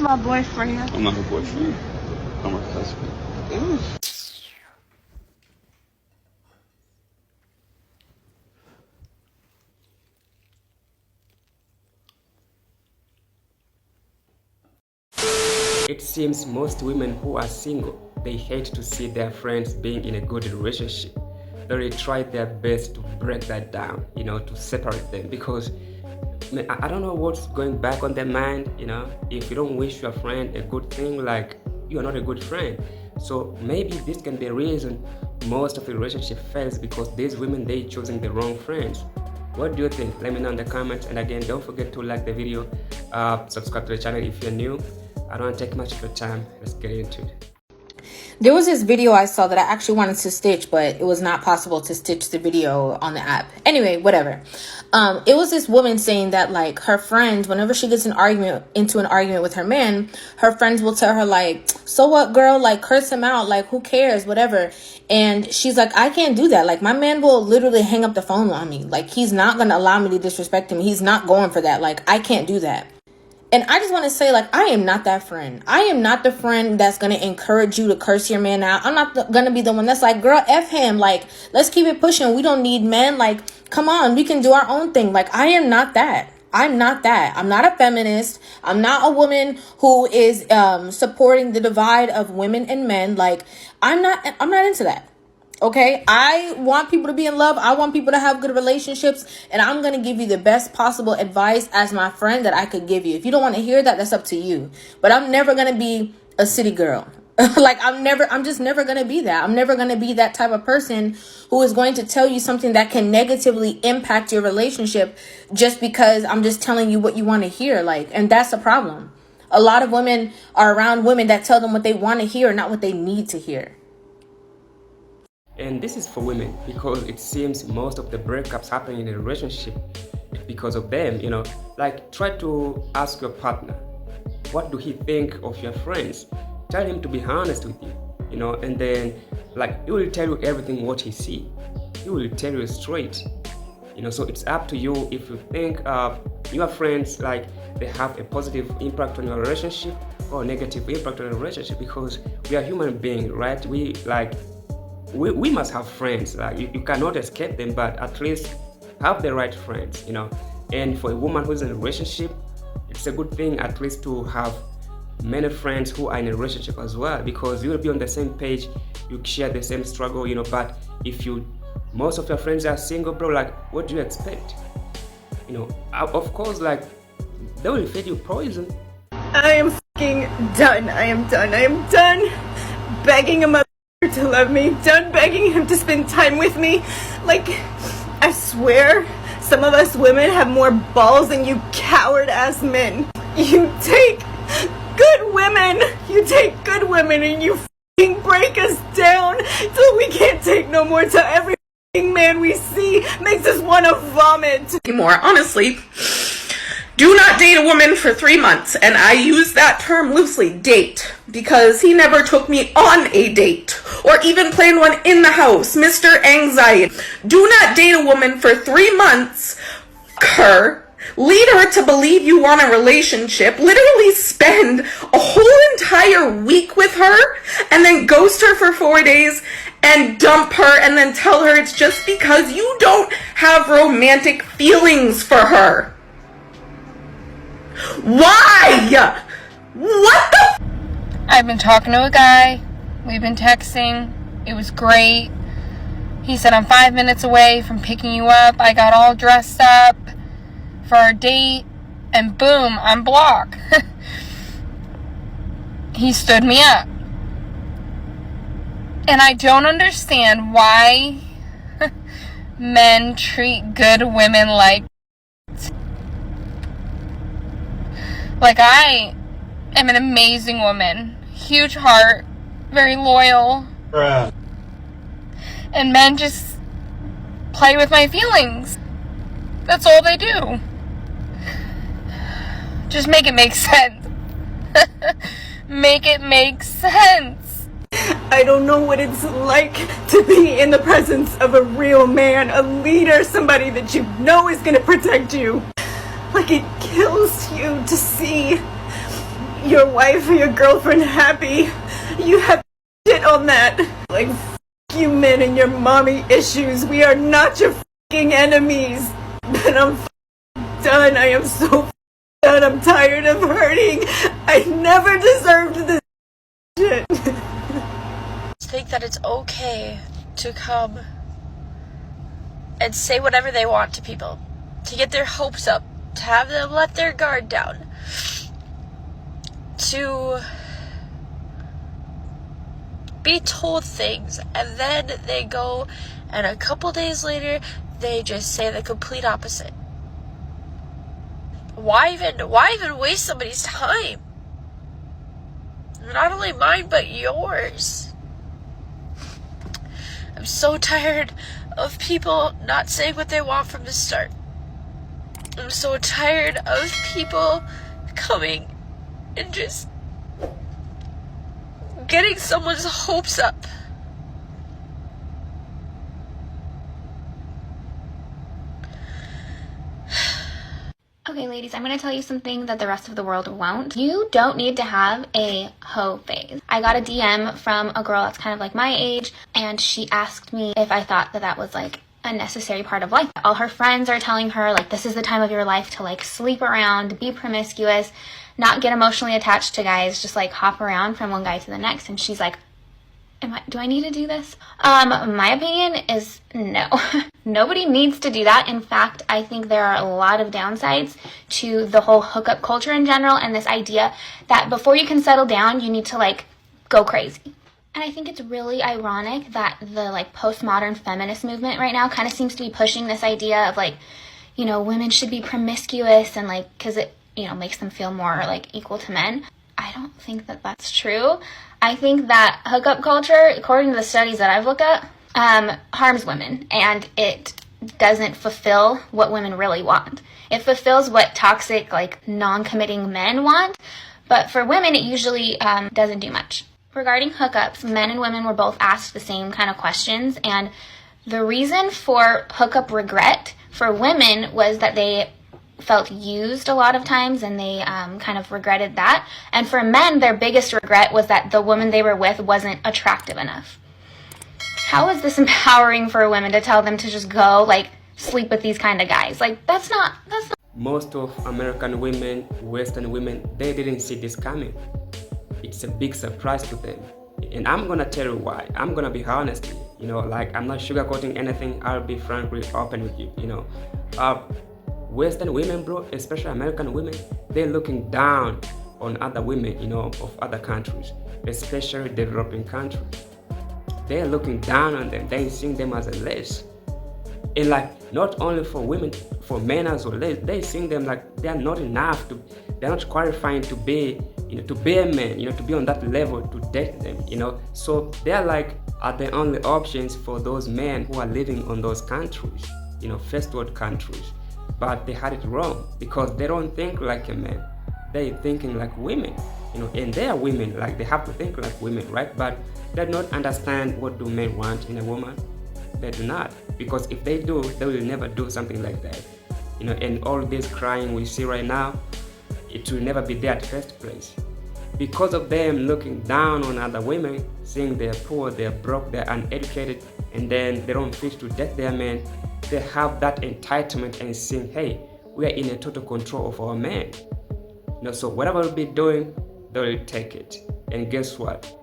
my boyfriend. I'm not her boyfriend. I'm her husband. It seems most women who are single, they hate to see their friends being in a good relationship. They try their best to break that down, to separate them, because I don't know what's going back on their mind. If you don't wish your friend a good thing, like, you are not a good friend. So maybe this can be a reason most of the relationship fails, because these women, they choosing the wrong friends. What do you think? Let me know in the comments. And again, don't forget to like the video, subscribe to the channel if you're new. I don't want to take much of your time. Let's get into it. There was this video I saw that I actually wanted to stitch, but it was not possible to stitch the video on the app. Anyway, whatever. It was this woman saying that, like, her friends, whenever she gets into an argument with her man, her friends will tell her, like, so what, girl? Like, curse him out. Like, who cares? Whatever. And she's like, I can't do that. Like, my man will literally hang up the phone on me. Like, he's not going to allow me to disrespect him. He's not going for that. Like, I can't do that. And I just want to say, like, I am not that friend. I am not the friend that's going to encourage you to curse your man out. I'm not going to be the one that's like, girl, F him. Like, let's keep it pushing. We don't need men. Like, come on, we can do our own thing. Like, I am not that. I'm not that. I'm not a feminist. I'm not a woman who is supporting the divide of women and men. Like, I'm not into that. Okay, I want people to be in love. I want people to have good relationships, and I'm going to give you the best possible advice as my friend that I could give you. If you don't want to hear that, that's up to you. But I'm never going to be a city girl. Like, I'm just never going to be that. I'm never going to be that type of person who is going to tell you something that can negatively impact your relationship just because I'm just telling you what you want to hear. Like, and that's a problem. A lot of women are around women that tell them what they want to hear, not what they need to hear. And this is for women, because it seems most of the breakups happening in a relationship is because of them. Like, try to ask your partner, what do he think of your friends? Tell him to be honest with you, and then, like, he will tell you everything what he see. He will tell you straight, so it's up to you if you think your friends, like, they have a positive impact on your relationship or negative impact on your relationship, because we are human beings, right? We must have friends. Like, you cannot escape them, but at least have the right friends, And for a woman who's in a relationship, it's a good thing at least to have many friends who are in a relationship as well, because you will be on the same page, you share the same struggle, But if most of your friends are single, bro, like, what do you expect? Of course, like, they will feed you poison. I am fucking done. I am done. I am done begging him to love me. Done begging him to spend time with me. Like, I swear, some of us women have more balls than you coward-ass men. You take good women. And you fucking break us down till we can't take no more, till every man we see makes us want to vomit. More honestly, do not date a woman for 3 months, and I use that term loosely, date, because he never took me on a date or even planned one in the house. Mr. Anxiety. Do not date a woman for 3 months, her, lead her to believe you want a relationship, literally spend a whole entire week with her, and then ghost her for 4 days and dump her, and then tell her it's just because you don't have romantic feelings for her. Why? What the? I've been talking to a guy. We've been texting. It was great. He said, I'm 5 minutes away from picking you up. I got all dressed up for our date, and boom, I'm blocked. He stood me up. And I don't understand why men treat good women like I am an amazing woman. Huge heart. Very loyal. Bruh. And men just play with my feelings. That's all they do. Just make it make sense. Make it make sense. I don't know what it's like to be in the presence of a real man, a leader, somebody that you know is going to protect you. Like, it kills you to see your wife or your girlfriend happy, you have shit on that. Like, f you men and your mommy issues. We are not your fucking enemies. But I'm done. I am so done. I'm tired of hurting. I never deserved this shit. Think that it's okay to come and say whatever they want to people, to get their hopes up, to have them let their guard down, to be told things, and then they go and a couple days later they just say the complete opposite. Why even waste somebody's time? Not only mine, but yours. I'm so tired of people not saying what they want from the start. I'm so tired of people coming and just getting someone's hopes up. Okay, ladies, I'm going to tell you something that the rest of the world won't. You don't need to have a hoe phase. I got a DM from a girl that's kind of like my age, and she asked me if I thought that that was like a necessary part of life. All her friends are telling her like this is the time of your life to like sleep around, be promiscuous, not get emotionally attached to guys, just like hop around from one guy to the next. And she's like, do I need to do this? My opinion is no. Nobody needs to do that. In fact, I think there are a lot of downsides to the whole hookup culture in general, and this idea that before you can settle down, you need to like go crazy. And I think it's really ironic that the like postmodern feminist movement right now kind of seems to be pushing this idea of like, you know, women should be promiscuous and like, cause it, you know, makes them feel more like equal to men. I don't think that that's true. I think that hookup culture, according to the studies that I've looked at, harms women, and it doesn't fulfill what women really want. It fulfills what toxic, like, non-committing men want, but for women, it usually doesn't do much. Regarding hookups, men and women were both asked the same kind of questions, and the reason for hookup regret for women was that they felt used a lot of times, and they kind of regretted that. And for men, their biggest regret was that the woman they were with wasn't attractive enough. How is this empowering for women to tell them to just go like sleep with these kind of guys? Like that's not Most of American women, Western women, they didn't see this coming. It's a big surprise to them. And I'm gonna tell you why. I'm gonna be honest, you know, like I'm not sugarcoating anything. I'll be frankly open with you, you know. Western women, bro, especially American women, they're looking down on other women, you know, of other countries, especially developing countries. They're looking down on them. They're seeing them as a less. And like, not only for women, for men as well, they're seeing them like they're not enough to, they're not qualifying to be, you know, to be a man, you know, to be on that level, to date them, you know. So they're like, are the only options for those men who are living on those countries, you know, first world countries. But they had it wrong because they don't think like a man. They're thinking like women, you know, and they are women, like they have to think like women, right? But they do not understand what do men want in a woman. They do not, because if they do, they will never do something like that, you know. And all this crying we see right now, it will never be there at first place. Because of them looking down on other women, saying they're poor, they're broke, they're uneducated, and then they don't fit to date their men, they have that entitlement and saying, hey, we are in a total control of our men. You know, so whatever we'll be doing, they will take it. And guess what?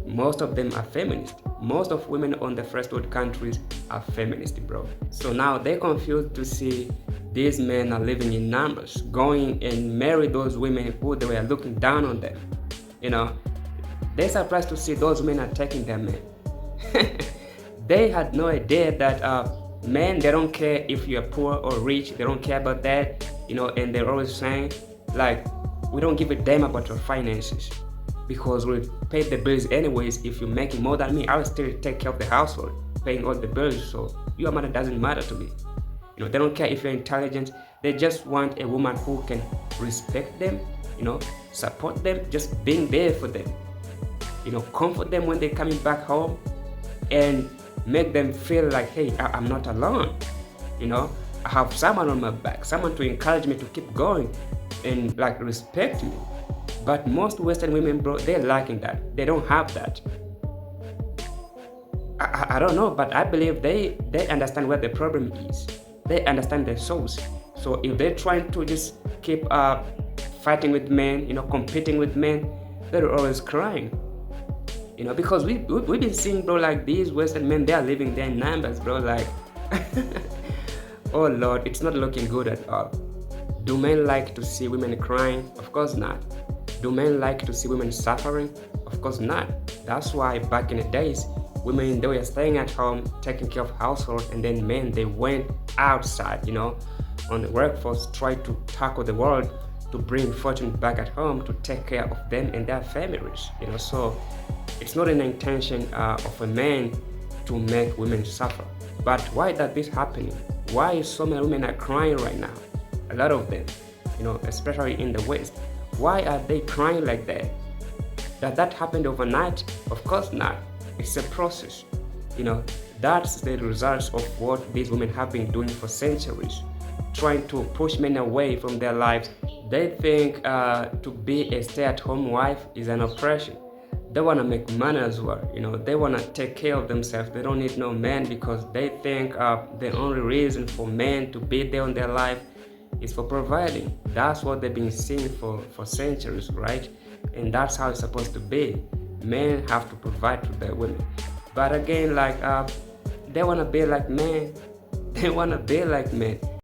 Most of them are feminist. Most of women on the first world countries are feminist, bro. So now they're confused to see these men are living in numbers, going and marry those women who they were looking down on them. You know, they're surprised to see those men are taking their men. They had no idea that men, they don't care if you're poor or rich, they don't care about that, you know. And they're always saying like, we don't give a damn about your finances because we'll pay the bills anyways. If you're making more than me, I'll still take care of the household, paying all the bills, so your money doesn't matter to me. You know, they don't care if you're intelligent. They just want a woman who can respect them, you know, support them, just being there for them, you know, comfort them when they're coming back home, and make them feel like, hey, I'm not alone, you know, I have someone on my back, someone to encourage me to keep going and like respect me. But most Western women, bro, they're lacking that. They don't have that. I don't know, but I believe they understand where the problem is. They understand their source. So if they're trying to just keep fighting with men, competing with men, they're always crying. Because we've been seeing, bro, like these Western men, they are living their numbers, bro. Like, oh Lord, it's not looking good at all. Do men like to see women crying? Of course not. Do men like to see women suffering? Of course not. That's why back in the days, women, they were staying at home, taking care of household, and then men, they went outside, on the workforce, tried to tackle the world to bring fortune back at home, to take care of them and their families, So it's not an intention of a man to make women suffer. But why is this happening? Why so many women are crying right now? A lot of them, especially in the West. Why are they crying like that? Does that happen overnight? Of course not. It's a process. That's the results of what these women have been doing for centuries, trying to push men away from their lives. They think to be a stay-at-home wife is an oppression. They want to make money as well. They want to take care of themselves. They don't need no man, because they think the only reason for men to be there in their life is for providing. That's what they've been seeing for centuries, right? And that's how it's supposed to be. Men have to provide to their women. But again, like they want to be like men. They want to be like men.